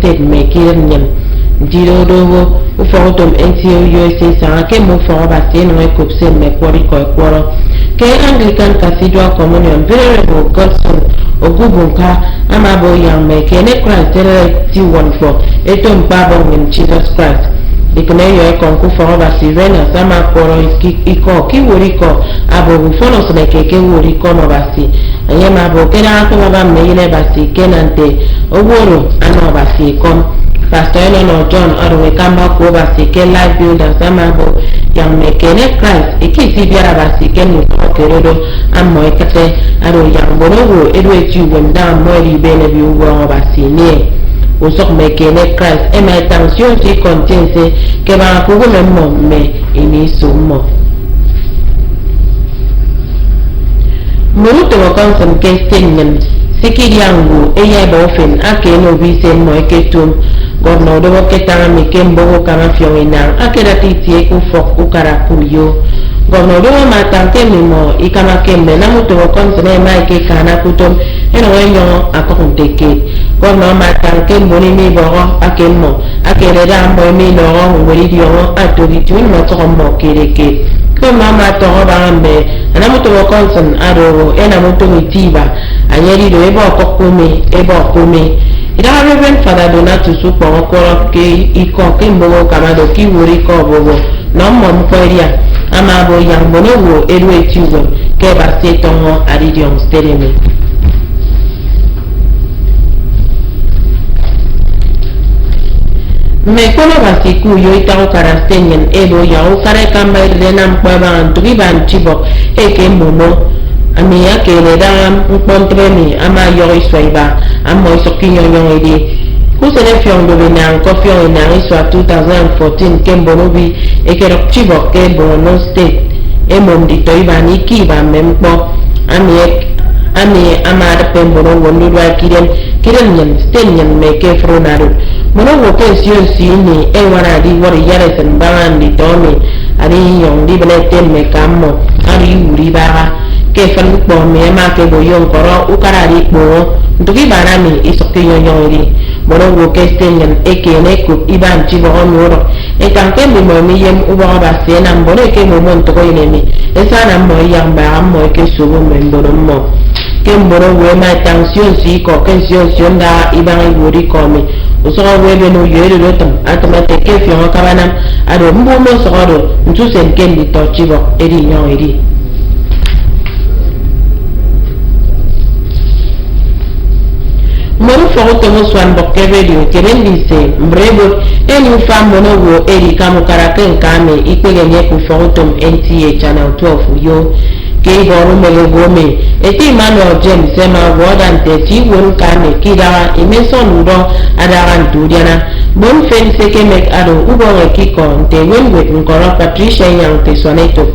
State making them Dilo Dovo, who found them NTA USA Sang, came more for Bassin, and I could say Macquarie Quarter. K Anglican Cathedral Communion, Venerable Godson, Ogubunka, Amabo Young Make, and a Christ, T1 for Eton Babon in Jesus Christ. Ikoneyo konku foroba sirena sama koro iko kiwuriko abo bufono soneke kiwuriko no basi anyema abo kena ko baba meyile basi kenante ogoro ano basi kom pastor no John arwe kamba ko basi ke life builder sama abo yang mekene Christ ikisi biara basi kenu okerodo ammo ekate aro yang bonogo edwechi wenda mo ribene bi uwo basi ne usok mekene Christ et ma intention qui contient c'est que va pour le moment mais ini sumo muruto wakansan kestenyen sikiri yangu eye bofen akeno bise mo eketum gorno do ketanga mikembo kama fioina akeda titie ku fok ukara kuyo gorno do matante mimo ikama kembe na muto wakansan e mai ke kana kutom eno wenyo akonteke gorno matanke mboni mi boro akemo akere da mbo mi no ngori dio atori tun mo to mo kereke ko mama to ba mbe ana muto wakansan ado ena muto mitiba anyeri do ebo kokome ida Reverend Father Donatus supo okoro ke iko ke mbo kamado ki wori ko bobo no mo mporia ama bo yang bonowo elu etiwo ke ba se tongo aridium stereme me kono basiku yo itao karastenyen ebo ya o kare kamba rena mpaba antubi banchibo eke momo ami ya kele da mpontremi ama yo iswaiba amo isokinyo nyongedi kusele fiondo bena ko fio na iswa 2014 kembonobi eke rokchibo ke Borno State emondi toibani kiba mempo ami amar pembono wonudwa kiren nyen stenyen meke fronaru mono woke si ni e wana di wori yare sen bandi tomi ari yong di benete me kammo ari uri bara ke fan po me ma ke boyon koro ukarari po ndugi barami isoke yoyori mono woke stenyen ekene ku iban chibo onuro e tanke mi mo mi yem ubo ba sena mbone ke mo monto ko yemi esana mo yamba ammo ke subo membono mo kemboro we ma tension si ko tension da ibang wuri ko mi usoga we be no yele do tam atamate ke fi on kabana ado mbo mo sodo ntu sen kendi to chibo eri nyon eri moro foto mo swan bokke radio kebendi se mbrebo eni famo no wo eri kamu karaken kame ipege nye ku foto NTA channel 12 yo ke boru mele gome eti Manuel James sema wodan te ti won kane kidara imeson udo adaran tudiana bon fen seke mek ado ubo kiko te wenwe nkoro Patricia yang te soneto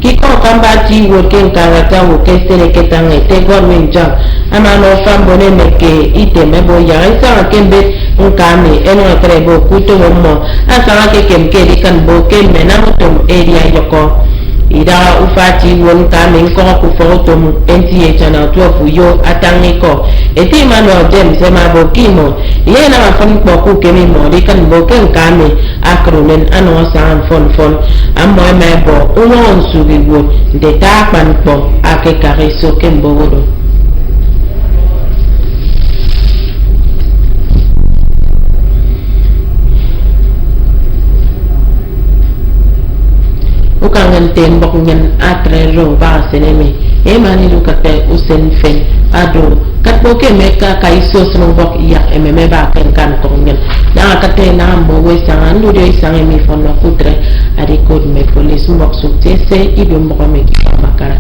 kiko kamba ti woken karata wo kestene ketanga te godwin jam ama no fambone meke ite mebo ya isa kembe nkame eno atrebo kuto mo asara ke kemke dikan bo kembe na motom area yoko ida ufati won kame nko ku foto NTA channel 12 yo atangiko eti Manuel James sema bokimo ye na mafani ku kemi mo dikan bo ken kame akronen ano san fon ammo mebo uno nsubiwo de ta panpo ake kariso kembogodo ukangan tembok nyen atre ro ba seneme e mani du kate usen fen ado katboke meka kaiso snobok ya ememe ba kan tongen na kate na mo we sang ndu de sang mi fono kutre ari code me police mbok su tese ibe mbok me ki makara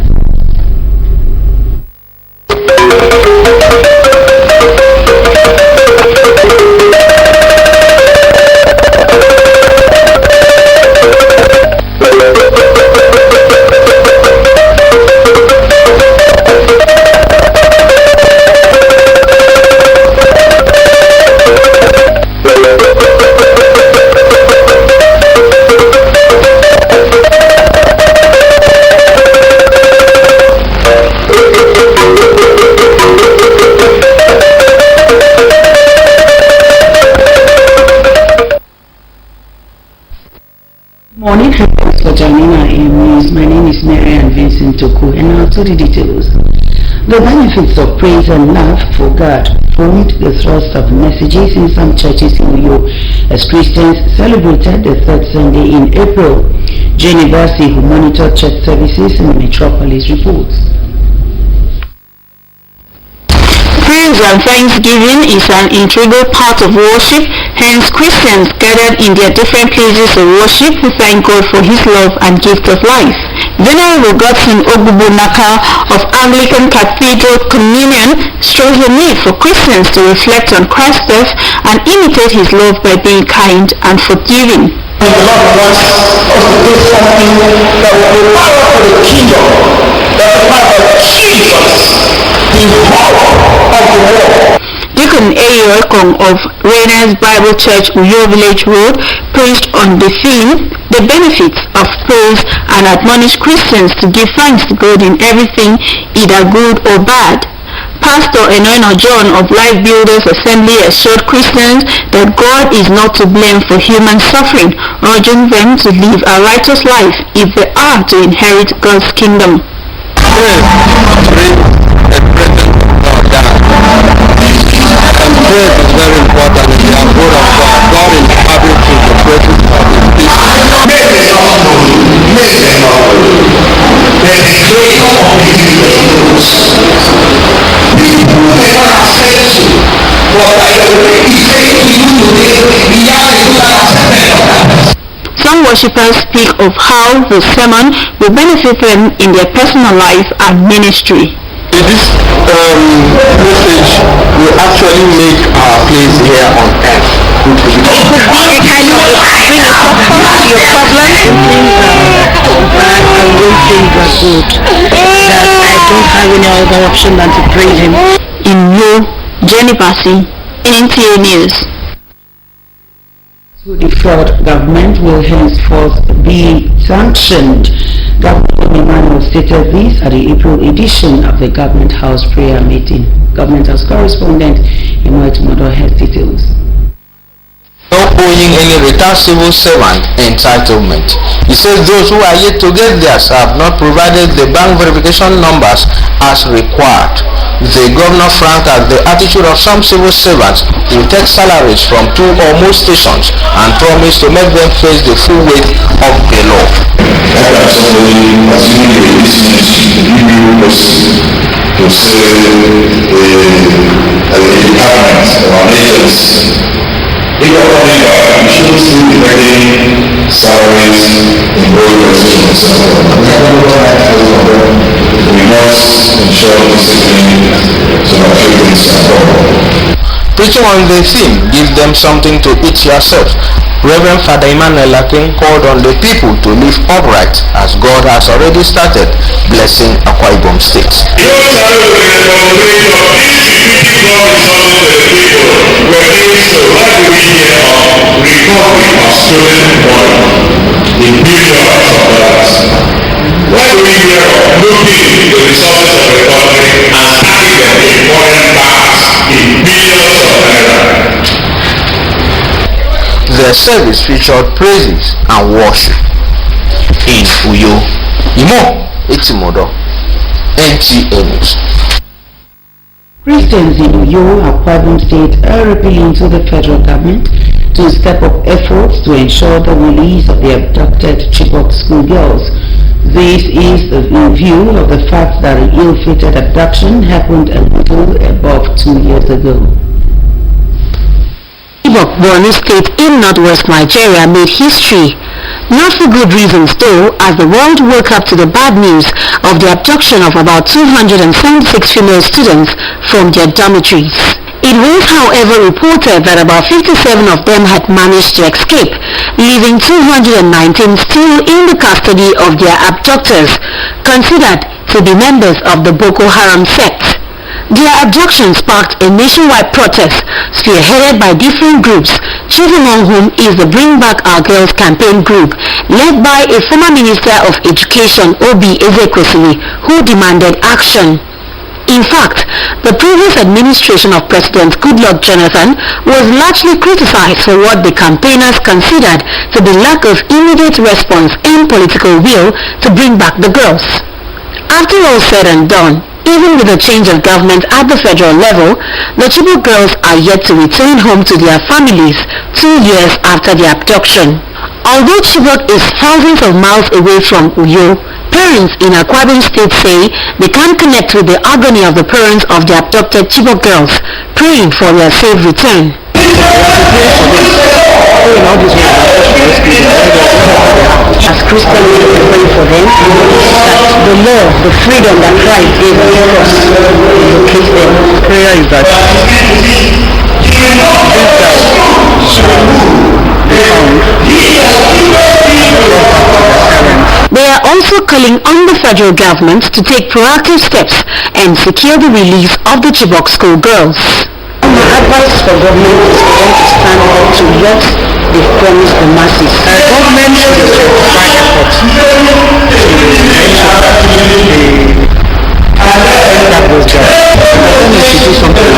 Morning, thanks for joining our news. My name is Mary and Vincent Toku, and now to the details. The benefits of praise and love for God formed the thrust of messages in some churches in Uyo as Christians celebrated the third Sunday in April. Jenny Bassi, who monitored church services in the metropolis, reports. Praise and thanksgiving is an integral part of worship, hence Christians gathered in their different places of worship to thank God for His love and gift of life. Venerable Godson Ogbubunaka of Anglican Cathedral Communion stressed the need for Christians to reflect on Christ's death and imitate His love by being kind and forgiving. The Lord wants us to do something that will be power for the kingdom, that the power of Jesus, the power of the world. Deacon Eyorkong of Rainers Bible Church, Uyo Village Road, preached on the theme, the benefits of praise, and admonished Christians to give thanks to God in everything, either good or bad. Pastor Enoino John of Life Builders Assembly assured Christians that God is not to blame for human suffering, urging them to live a righteous life if they are to inherit God's kingdom. Praise is very important in the abode of God. God is happy to the praises of His people. Some worshippers speak of how the sermon will benefit them in their personal life and ministry. This message will actually make our place here on earth. It could be a kind of bring a comfort to your problems. Bad and good things are good. That I don't have any other option than to praise Him. In you, Jenny Bassi, NTA News. To the fraud, government will henceforth be sanctioned. Governor Emmanuel stated this at the April edition of the Government House prayer meeting. Government House correspondent Imoet Modo has details. Not owing any retired civil servant entitlement. He says those who are yet to get theirs have not provided the bank verification numbers as required. The governor franked at the attitude of some civil servants who take salaries from two or more stations and promise to make them face the full weight of the law. To say the government or nations, if you're coming back, you shouldn't still be making salaries in both positions. We must ensure discipline so that things are done. Preaching on the theme, give them something to eat yourself, Reverend Father Emmanuel Akin called on the people to live upright as God has already started blessing Akwa Ibom State. What do we hear of looking the resources of the country and starting them important tasks in billions of naira? The service featured praises and worship in Uyo. Imo Etimodo, NTA News. Christians in Uyo, Akwa Ibom State are appealing to the federal government to step up efforts to ensure the release of the abducted Chibok schoolgirls. This is in view of the fact that an ill-fated abduction happened a little above 2 years ago. Chibok, Borno State in northwest Nigeria made history. Not for good reasons though, as the world woke up to the bad news of the abduction of about 276 female students from their dormitories. It was, however, reported that about 57 of them had managed to escape, leaving 219 still in the custody of their abductors, considered to be members of the Boko Haram sect. Their abduction sparked a nationwide protest spearheaded by different groups, chief among whom is the Bring Back Our Girls campaign group, led by a former Minister of Education, Obi Ezekwesili, who demanded action. In fact, the previous administration of President Goodluck Jonathan was largely criticized for what the campaigners considered to be lack of immediate response and political will to bring back the girls. After all said and done, even with a change of government at the federal level, the Chibok girls are yet to return home to their families 2 years after the abduction. Although Chibok is thousands of miles away from Uyo, parents in Akwa Ibom State say they can't connect with the agony of the parents of the abducted Chibok girls, praying for their safe return. As Christians, we pray for them that the love, the freedom that Christ gave us will locate them. Prayer is that They are also calling on the federal government to take proactive steps and secure the release of the Chibok school girls. My advice for government is for them to stand up to what they've promised the masses. government should provide effort to that was there. Government should do something.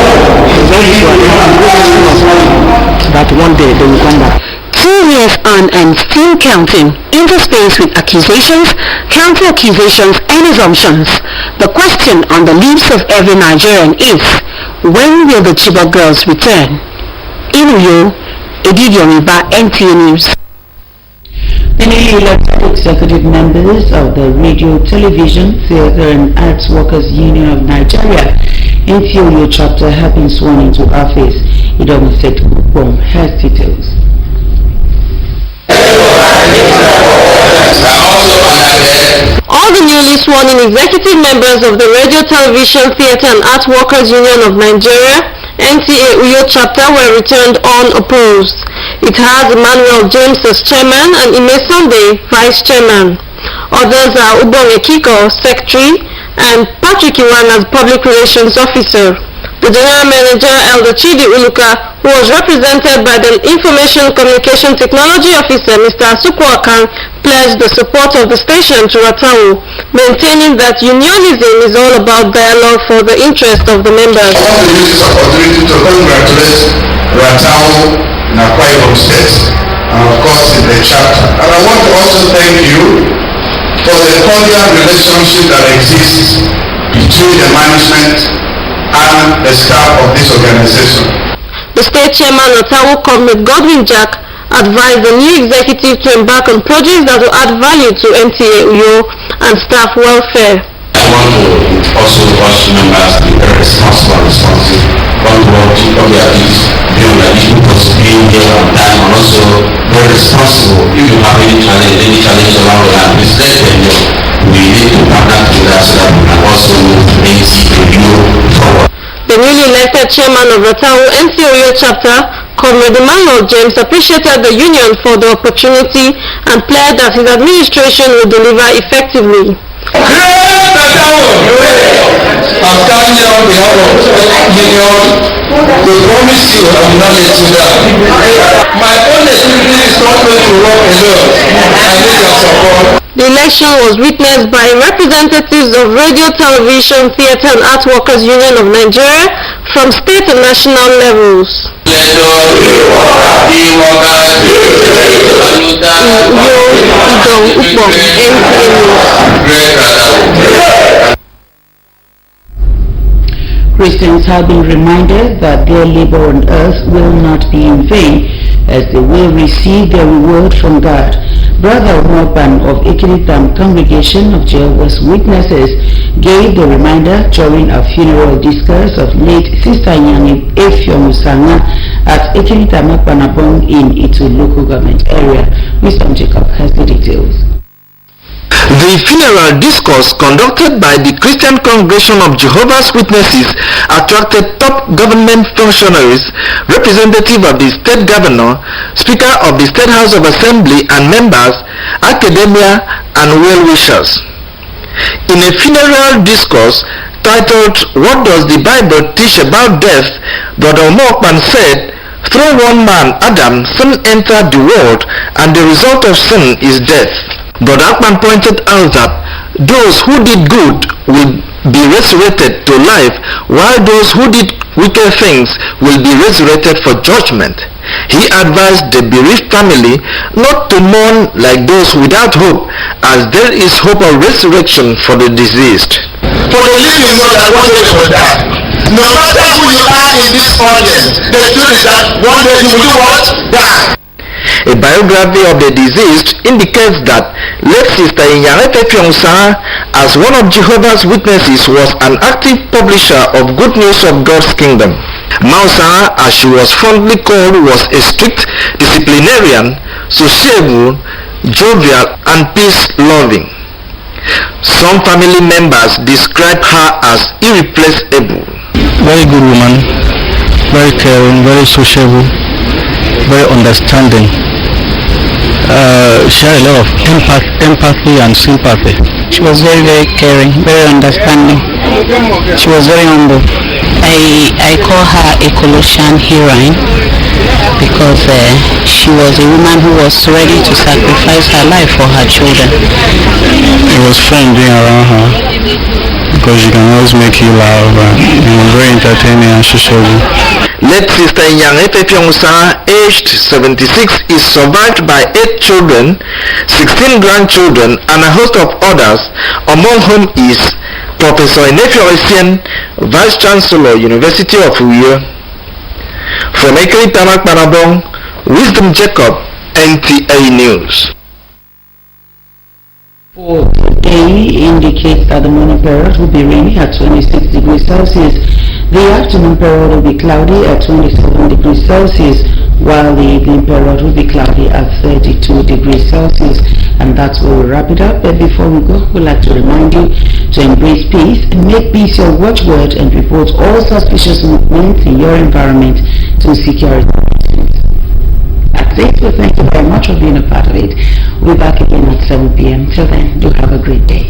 That one day they will come back. 2 years on and still counting, interspersed with accusations, counter-accusations and assumptions. The question on the lips of every Nigerian is, when will the Chibok girls return? In Uyo, Edidioniba, NTA News. The newly elected executive members of the Radio, Television, Theatre and Arts Workers Union of Nigeria, NTA Uyo chapter, have been sworn into office. Idom State Kupong has details. All the newly sworn in executive members of the Radio, Television, Theatre and Art Workers Union of Nigeria, NTA Uyo chapter, were returned unopposed. It has Emmanuel James as chairman and Ime Sunday vice chairman. Others are Ubong Ekiko, secretary, and Patrick Iwan as public relations officer. The general manager, Elder Chidi Uluka, who was represented by the Information Communication Technology Officer, Mr. Asukwakan, pledged the support of the station to Ratau, maintaining that unionism is all about dialogue for the interest of the members. I want to use this opportunity to congratulate Ratau in Akwa Ibom State, and of course in the chapter. And I want to also thank you for the cordial relationship that exists between the management and the staff of this organization. The state chairman Ratau, Comrade Godwin Jack, advised the new executive to embark on projects that will add value to NTA Uyo and staff welfare. I want to also urge members to be very responsible and responsive on what they are doing, beyond that issue because being here on time, and also very responsible. If you have any challenge along the line, please let them know. We need to partner together so that we can also move things review forward. The newly elected chairman of Ratau NTA Uyo chapter, Comrade Emmanuel James, appreciated the union for the opportunity and pledged that his administration will deliver effectively. I'm standing here on behalf of union to promise you I will not let you down. My own activity is not going to work alone. I need your support. The election was witnessed by representatives of Radio, Television, Theatre and Art Workers Union of Nigeria from state and national levels. Christians have been reminded that their labor on earth will not be in vain, as they will receive their reward from God. Brother Morban of Ekiritam Congregation of Jehovah's Witnesses gave the reminder during a funeral discourse of late Sister Yani Efiomusanga at Ekiritam Akpanabong in Itu local government area. Mr. Jacob has the details. The funeral discourse conducted by the Christian Congregation of Jehovah's Witnesses attracted top government functionaries, representative of the state governor, speaker of the State House of Assembly and members, academia and well-wishers. In a funeral discourse titled, "What Does the Bible Teach About Death?" Brother Omokman said, "Through one man, Adam, sin entered the world, and the result of sin is death." Brother Akman pointed out that those who did good will be resurrected to life, while those who did wicked things will be resurrected for judgment. He advised the bereaved family not to mourn like those without hope, as there is hope of resurrection for the deceased. For the living know that one day they will die. No matter who you are in this audience, the truth is that one day you will do what? Die. A biography of the deceased indicates that late Sister Inyarete Pyongsa, as one of Jehovah's Witnesses, was an active publisher of good news of God's kingdom. Mausa, as she was fondly called, was a strict disciplinarian, sociable, jovial, and peace-loving. Some family members describe her as irreplaceable. Very good woman, very caring, very sociable, very understanding. She had a lot of empathy and sympathy. She was very, very caring, very understanding. She was very humble. I call her a Colossian heroine because she was a woman who was ready to sacrifice her life for her children. It was fun being around her because she can always make you laugh and very entertaining and sociable. Late Sister Inyarete Pyongsa, aged 76, is survived by 8 children, 16 grandchildren, and a host of others, among whom is Professor Enefio Essien, Vice Chancellor, University of Uyo. From Ekeri Tamak Panabong, Wisdom Jacob, NTA News. For today indicates that the morning period will be rainy at 26 degrees Celsius. The afternoon period will be cloudy at 27 degrees Celsius, while the evening period will be cloudy at 32 degrees Celsius. And that's where we wrap it up. But before we go, we'd like to remind you to embrace peace and make peace your watchword, and report all suspicious movements in your environment to security. That's it. So thank you very much for being a part of it. We'll be back again at 7 p.m. Till then, do have a great day.